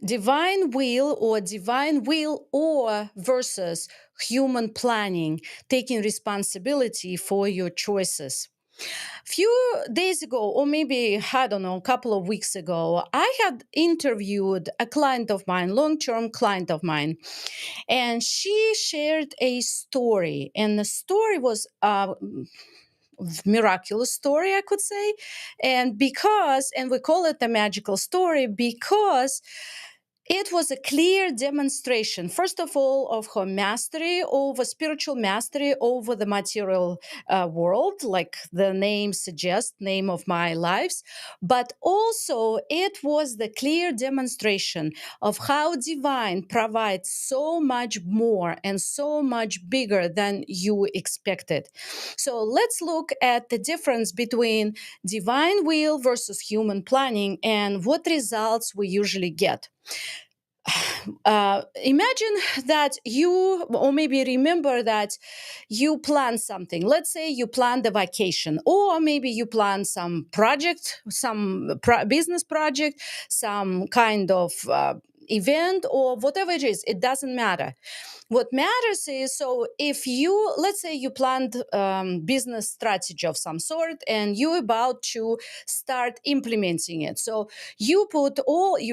divine will or versus human planning, taking responsibility for your choices. Few days ago, or maybe, I don't know, a couple of weeks ago, I had interviewed a client of mine, long-term client of mine, and she shared a story. And the story was miraculous story, I could say. And we call it a magical story because it was a clear demonstration, first of all, of her mastery over spiritual mastery over the material world, like the name suggests, name of my lives. But also, it was the clear demonstration of how divine provides so much more and so much bigger than you expected. So let's look at the difference between divine will versus human planning and what results we usually get. Imagine that you, or maybe remember that you plan something. Let's say you planned a vacation, or maybe you plan some project, some business project, some kind of event, or whatever it is. It doesn't matter. What matters is, so if you, let's say you planned business strategy of some sort and you're about to start implementing it. So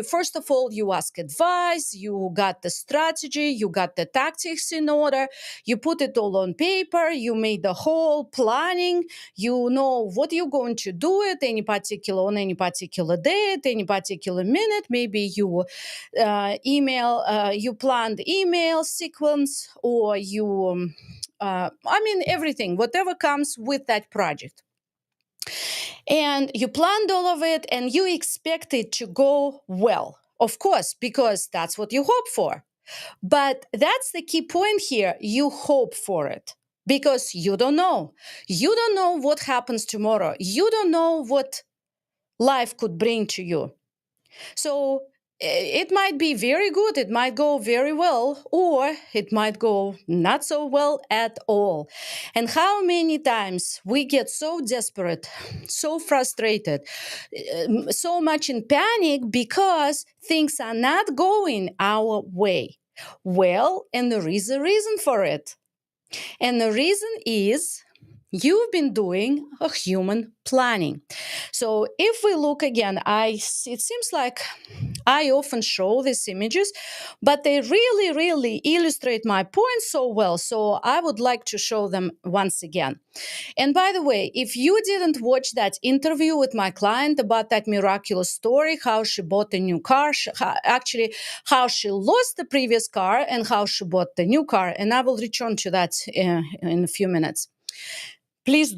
first of all, you ask advice, you got the strategy, you got the tactics in order, you put it all on paper, you made the whole planning, you know what you're going to do on any particular day, at any particular minute. Maybe you you planned email sequence, or everything, whatever comes with that project. And you planned all of it and you expect it to go well, of course, because that's what you hope for. But that's the key point here. You hope for it because you don't know. You don't know what happens tomorrow. You don't know what life could bring to you. So it might be very good, it might go very well, or it might go not so well at all. And how many times we get so desperate, so frustrated, so much in panic because things are not going our way. Well, and there is a reason for it. And the reason is you've been doing a human planning. So if we look again, it seems like I often show these images, but they really, really illustrate my point so well. So I would like to show them once again. And by the way, if you didn't watch that interview with my client about that miraculous story, how she bought a new car, how she lost the previous car and how she bought the new car, and I will return to that in a few minutes. Please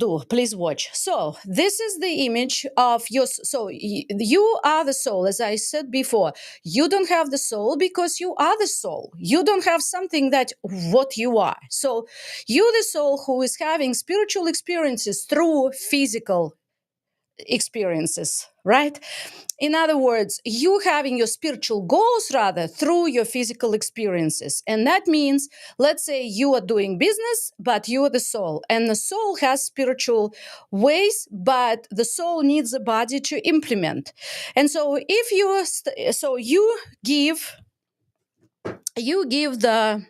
watch. So this is the image of you are the soul. As I said before, you don't have the soul because you are the soul. You don't have something that what you are. So you're the soul who is having spiritual experiences through physical experiences, right? In other words, you having your spiritual goals rather through your physical experiences. And that means, let's say you are doing business, but you are the soul. And the soul has spiritual ways, but the soul needs a body to implement. And so if you give the,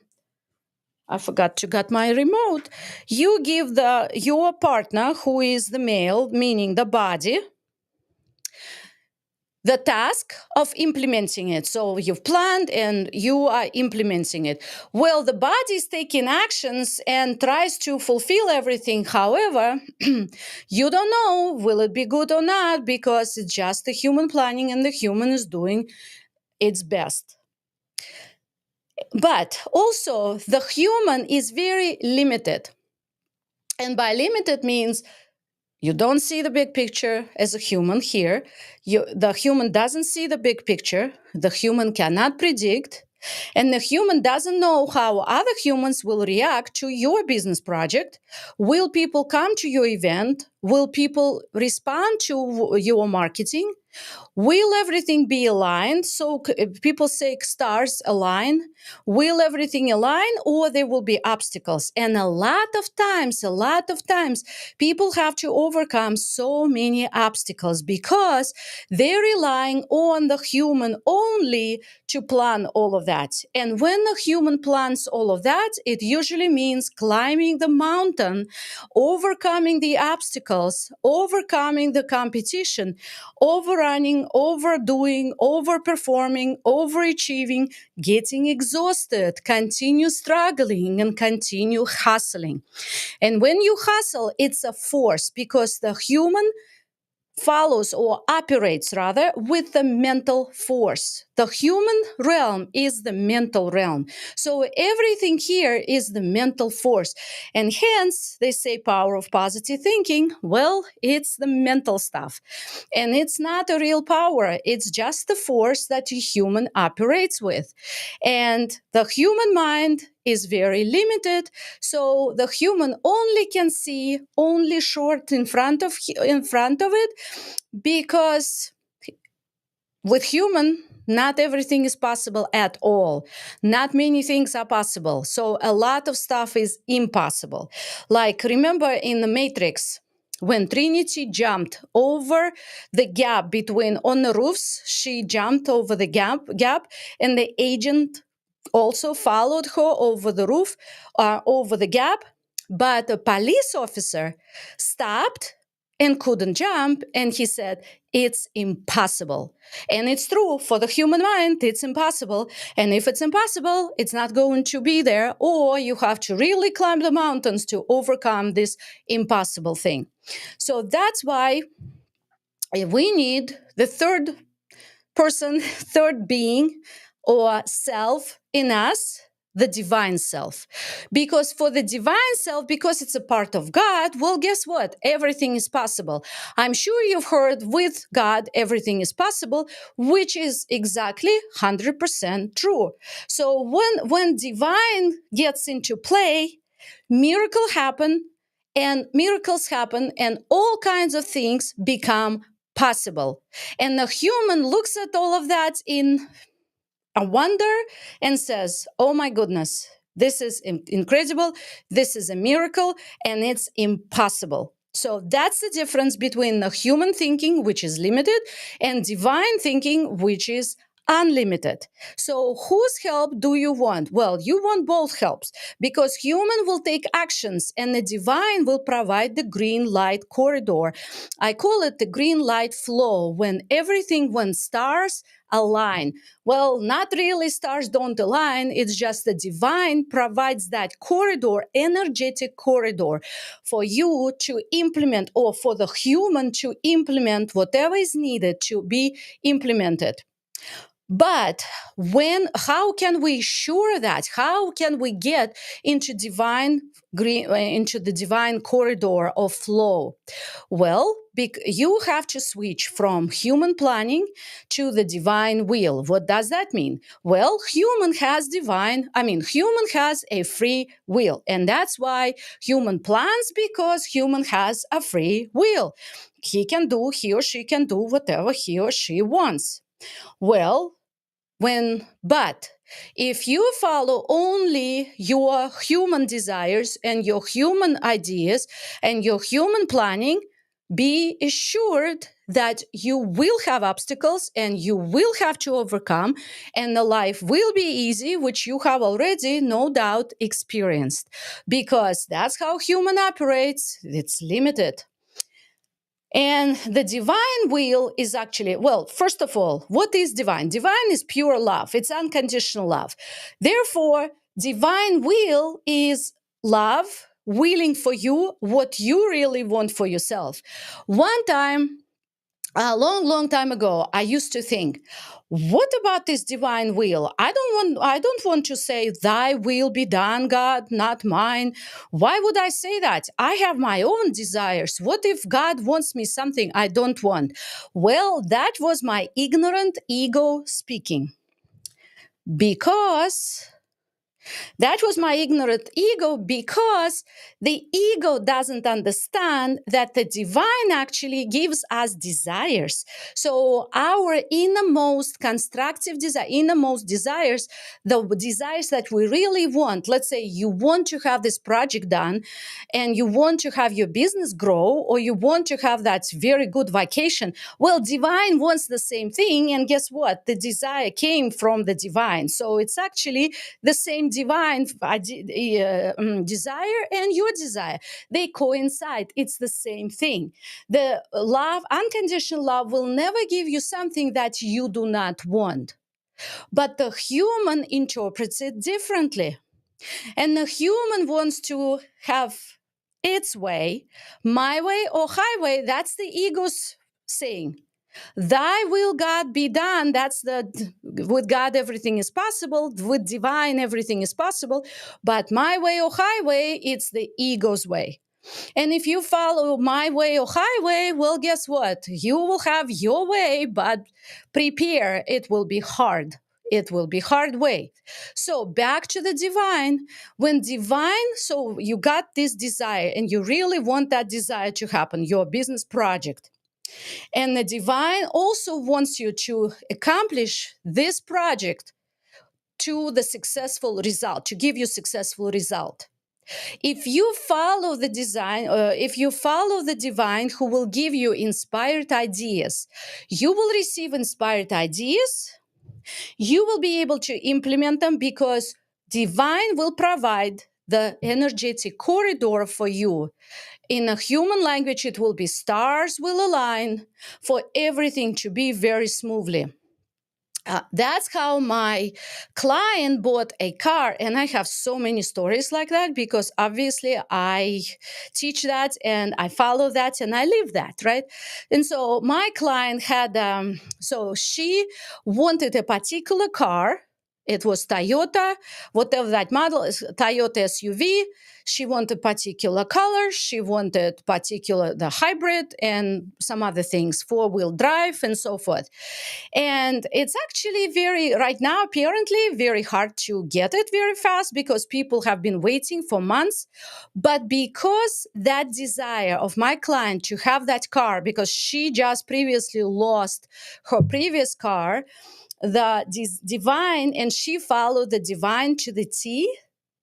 I forgot to get my remote. You give your partner, who is the male, meaning the body, the task of implementing it. So you've planned and you are implementing it. Well, the body is taking actions and tries to fulfill everything. However, you don't know, will it be good or not, because it's just the human planning and the human is doing its best. But also, the human is very limited. And by limited means you don't see the big picture as a human here. The human doesn't see the big picture. The human cannot predict. And the human doesn't know how other humans will react to your business project. Will people come to your event? Will people respond to your marketing? Will everything be aligned? So people say stars align. Will everything align, or there will be obstacles? And a lot of times, people have to overcome so many obstacles because they're relying on the human only to plan all of that. And when the human plans all of that, it usually means climbing the mountain, overcoming the obstacles, overcoming the competition, overrunning, overdoing, overperforming, overachieving, getting exhausted, continue struggling, and continue hustling. And when you hustle, it's a force because the human follows or operates rather with the mental force. The human realm is the mental realm. So everything here is the mental force. And hence they say power of positive thinking. Well, it's the mental stuff. And it's not a real power. It's just the force that a human operates with. And the human mind is very limited. So the human only can see only short in front of it, because with human, not everything is possible at all. Not many things are possible. So a lot of stuff is impossible. Like, remember in the Matrix, when Trinity jumped over the gap between on the roofs, she jumped over the gap, and the agent also followed her over the roof, over the gap. But a police officer stopped and couldn't jump, and he said, it's impossible. And it's true, for the human mind, it's impossible. And if it's impossible, it's not going to be there, or you have to really climb the mountains to overcome this impossible thing. So that's why we need the third person, third being or self in us, the divine self. Because for the divine self, because it's a part of God, well, guess what? Everything is possible. I'm sure you've heard with God, everything is possible, which is exactly 100% true. So when divine gets into play, miracles happen, and all kinds of things become possible. And the human looks at all of that in a wonder and says, oh my goodness, this is incredible, this is a miracle, and it's impossible. So that's the difference between the human thinking, which is limited, and divine thinking, which is unlimited. So whose help do you want? Well, you want both helps, because human will take actions and the divine will provide the green light corridor. I call it the green light flow, when stars align. Well, not really, stars don't align. It's just the divine provides that corridor, energetic corridor, for you to implement, or for the human to implement whatever is needed to be implemented. But how can we assure that? How can we get into into the divine corridor of flow? Well, you have to switch from human planning to the divine will. What does that mean? Well, human has a free will. And that's why human plans, because human has a free will. He or she can do whatever he or she wants. Well, but if you follow only your human desires and your human ideas and your human planning, be assured that you will have obstacles and you will have to overcome, and the life will be easy, which you have already, no doubt, experienced, because that's how human operates. It's limited. And the divine will is actually, well, first of all, what is divine? Divine is pure love. It's unconditional love. Therefore, divine will is love, willing for you what you really want for yourself. One time, a long time ago, I used to think, what about this divine will? I don't want to say, thy will be done, God, not mine. Why would I say that? I have my own desires. What if God wants me something I don't want? Well, that was my ignorant ego speaking. Because That was my ignorant ego, because the ego doesn't understand that the divine actually gives us desires. So our innermost constructive desire, innermost desires, the desires that we really want. Let's say you want to have this project done, and you want to have your business grow, or you want to have that very good vacation. Well, divine wants the same thing, and guess what? The desire came from the divine. So it's actually the same divine desire and your desire. They coincide. It's the same thing. The love, unconditional love, will never give you something that you do not want. But the human interprets it differently. And the human wants to have its way, my way or highway. That's the ego's saying. Thy will, God, be done. That's with God everything is possible. With divine everything is possible. But my way or highway, it's the ego's way. And if you follow my way or highway, well, guess what? You will have your way, but prepare. It will be hard. It will be hard way. So back to the divine. When divine, so you got this desire and you really want that desire to happen, your business project. And the divine also wants you to accomplish this project to the successful result, to give you successful result. If you follow the design, if you follow the divine who will give you inspired ideas, you will receive inspired ideas. You will be able to implement them because divine will provide the energetic corridor for you. In a human language, it will be stars will align for everything to be very smoothly. That's how my client bought a car. And I have so many stories like that because obviously I teach that and I follow that and I live that, right? And so my client had, so she wanted a particular car. It was Toyota, whatever that model is, Toyota SUV. She wanted particular color. She wanted particular, the hybrid and some other things, 4-wheel drive and so forth. And it's actually right now, apparently, very hard to get it very fast because people have been waiting for months. But because that desire of my client to have that car, because she just previously lost her previous car, the divine, and she followed the divine to the T.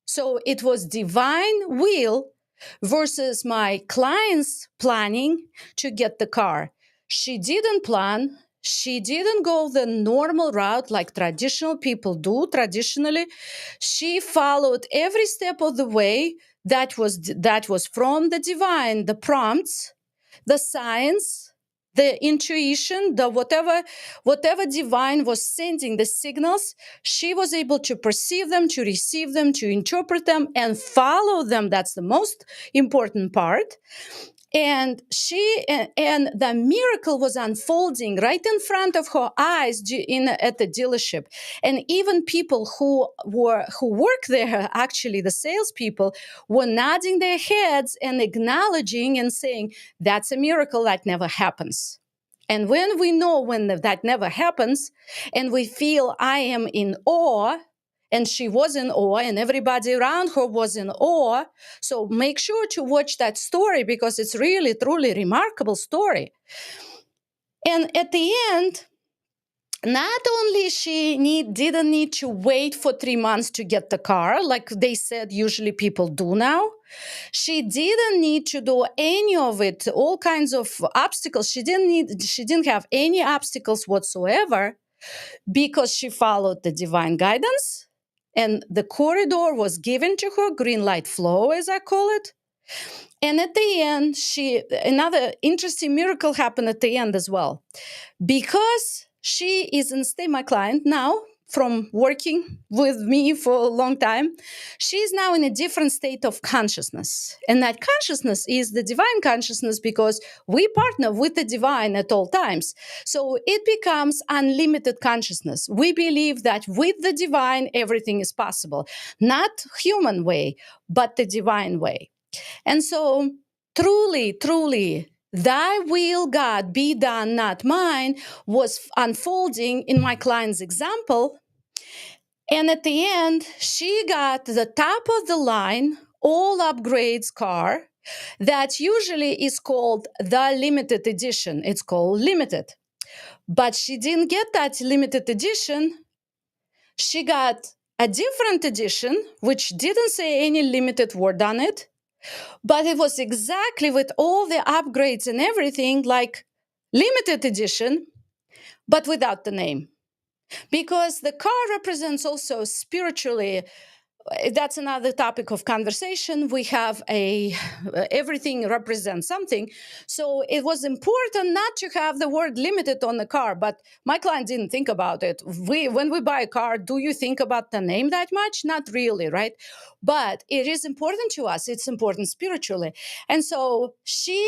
So it was divine will versus my client's planning to get the car. She didn't plan. She didn't go the normal route like traditional people do traditionally. She followed every step of the way that was from the divine, the prompts, the science, the intuition, the whatever divine was sending the signals. She was able to perceive them, to receive them, to interpret them, and follow them. That's the most important part. And the miracle was unfolding right in front of her eyes at the dealership. And even people who work there, actually the salespeople, were nodding their heads and acknowledging and saying, "That's a miracle that never happens." And when we know when that never happens, and we feel I am in awe, and she was in awe, and everybody around her was in awe. So make sure to watch that story because it's really, truly remarkable story. And at the end, not only didn't need to wait for 3 months to get the car, like they said usually people do now. She didn't need to do any of it, all kinds of obstacles. She didn't have any obstacles whatsoever because she followed the divine guidance. And the corridor was given to her, green light flow, as I call it. And at the end, another interesting miracle happened at the end as well. Because she is in state, my client now, from working with me for a long time, she's now in a different state of consciousness. And that consciousness is the divine consciousness because we partner with the divine at all times. So it becomes unlimited consciousness. We believe that with the divine, everything is possible. Not human way, but the divine way. And so truly, truly, thy will, God, be done, not mine, was unfolding in my client's example. And at the end, she got the top of the line, all upgrades car that usually is called the limited edition. It's called limited. But she didn't get that limited edition. She got a different edition, which didn't say any limited word on it, but it was exactly with all the upgrades and everything like limited edition, but without the name. Because the car represents also spiritually, that's another topic of conversation. We have everything represents something. So it was important not to have the word limited on the car, but my client didn't think about it. When we buy a car, do you think about the name that much? Not really, right? But it is important to us. It's important spiritually. And so she,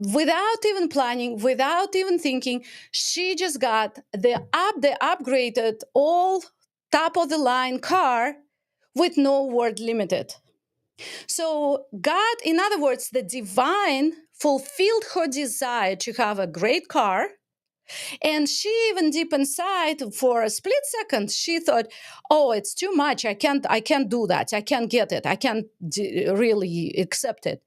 without even planning, without even thinking, she just got the upgraded, all top of the line car with no word limited. So God, in other words, the divine fulfilled her desire to have a great car. And she even deep inside, for a split second, she thought, oh, it's too much. I can't do that. I can't get it. I can't really accept it.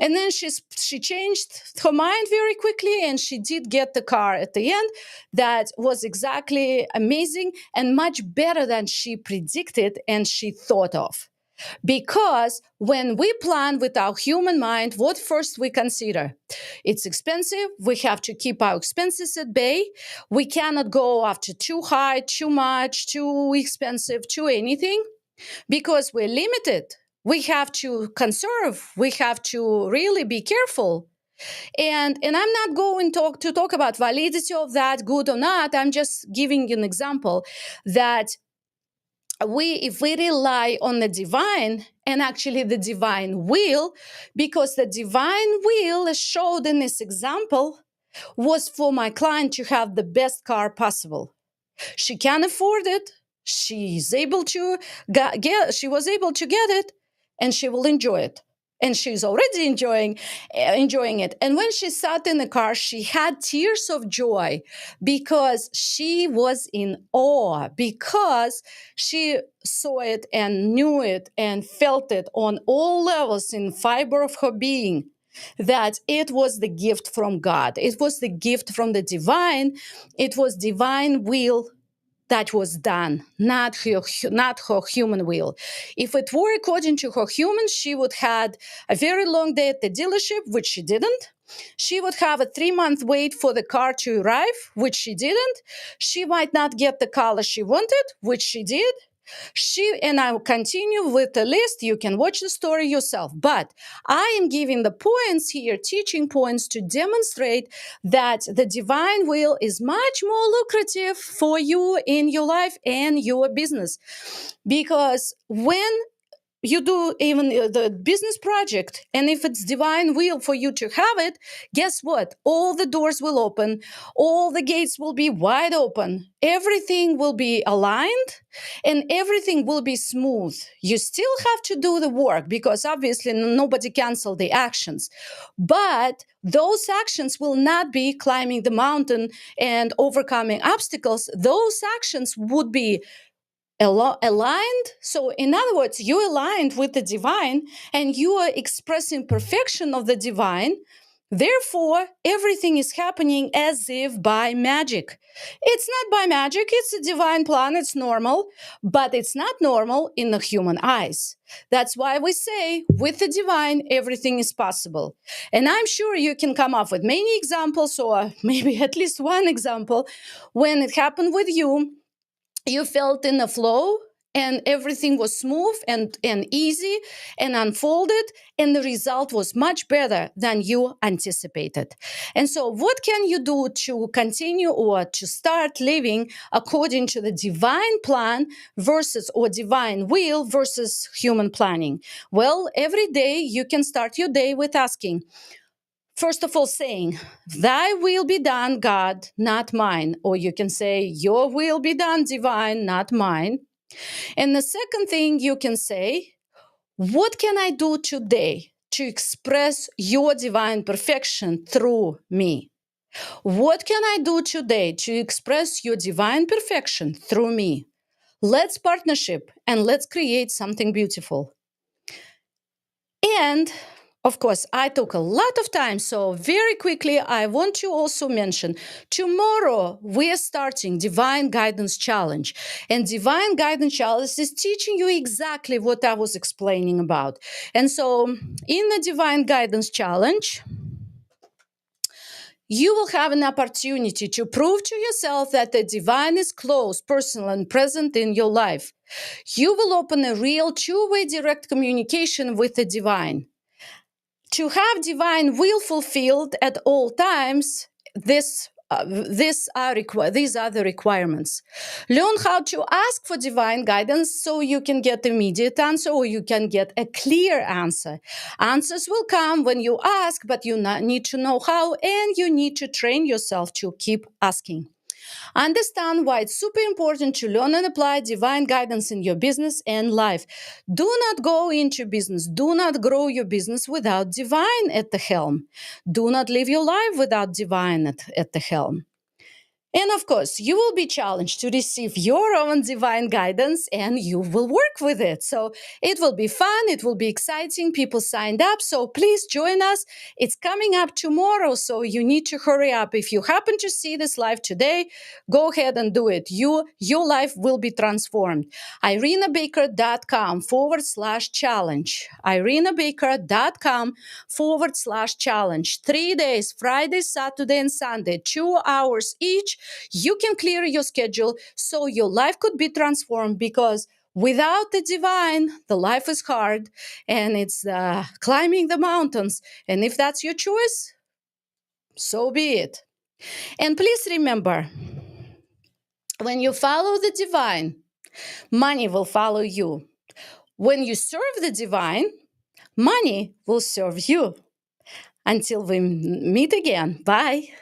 And then she changed her mind very quickly, and she did get the car at the end that was exactly amazing and much better than she predicted and she thought of. Because when we plan with our human mind, what first we consider? It's expensive. We have to keep our expenses at bay. We cannot go after too high, too much, too expensive, too anything, because we're limited. We have to conserve. We have to really be careful. And I'm not going to talk about validity of that, good or not. I'm just giving an example that if we rely on the divine and actually the divine will, because the divine will, as showed in this example, was for my client to have the best car possible. She can afford it. She's able to she was able to get it, and she will enjoy it. And she's already enjoying it. And when she sat in the car, she had tears of joy because she was in awe, because she saw it and knew it and felt it on all levels in fiber of her being, that it was the gift from God. It was the gift from the divine. It was divine will that was done, not her human will. If it were according to her human, she would have a very long day at the dealership, which she didn't. She would have a 3-month wait for the car to arrive, which she didn't. She might not get the color she wanted, which she did. And I will continue with the list. You can watch the story yourself. But I am giving the points here, teaching points, to demonstrate that the divine will is much more lucrative for you in your life and your business. Because when you do even the business project, and if it's divine will for you to have it, guess what? All the doors will open, all the gates will be wide open, everything will be aligned, and everything will be smooth. You still have to do the work, because obviously nobody canceled the actions, but those actions will not be climbing the mountain and overcoming obstacles. Those actions would be aligned. So in other words, you aligned with the divine and you are expressing perfection of the divine. Therefore, everything is happening as if by magic. It's not by magic. It's a divine plan. It's normal, but it's not normal in the human eyes. That's why we say with the divine, everything is possible. And I'm sure you can come up with many examples, or maybe at least one example when it happened with you. You felt in the flow and everything was smooth and easy and unfolded, and the result was much better than you anticipated. And so what can you do to continue or to start living according to the divine plan versus, or divine will versus human planning? Well, every day you can start your day with asking, first of all, saying, thy will be done, God, not mine. Or you can say, your will be done, divine, not mine. And the second thing you can say, what can I do today to express your divine perfection through me? What can I do today to express your divine perfection through me? Let's partnership and let's create something beautiful. And of course, I took a lot of time, so very quickly, I want to also mention tomorrow we are starting Divine Guidance Challenge. And Divine Guidance Challenge is teaching you exactly what I was explaining about. And so, in the Divine Guidance Challenge, you will have an opportunity to prove to yourself that the divine is close, personal, and present in your life. You will open a real two-way direct communication with the divine. To have divine will fulfilled at all times, these are the requirements. Learn how to ask for divine guidance so you can get immediate answer or you can get a clear answer. Answers will come when you ask, but you need to know how, and you need to train yourself to keep asking. Understand why it's super important to learn and apply divine guidance in your business and life. Do not go into business, do not grow your business without divine at the helm. Do not live your life without divine at the helm. And of course, you will be challenged to receive your own divine guidance and you will work with it. So it will be fun, it will be exciting. People signed up, so please join us. It's coming up tomorrow, so you need to hurry up. If you happen to see this live today, go ahead and do it. Your life will be transformed. irinabaker.com/challenge. irinabaker.com/challenge. 3 days, Friday, Saturday, and Sunday, 2 hours each. You can clear your schedule so your life could be transformed, because without the divine, the life is hard and it's climbing the mountains. And if that's your choice, so be it. And please remember, when you follow the divine, money will follow you. When you serve the divine, money will serve you. Until we meet again, bye.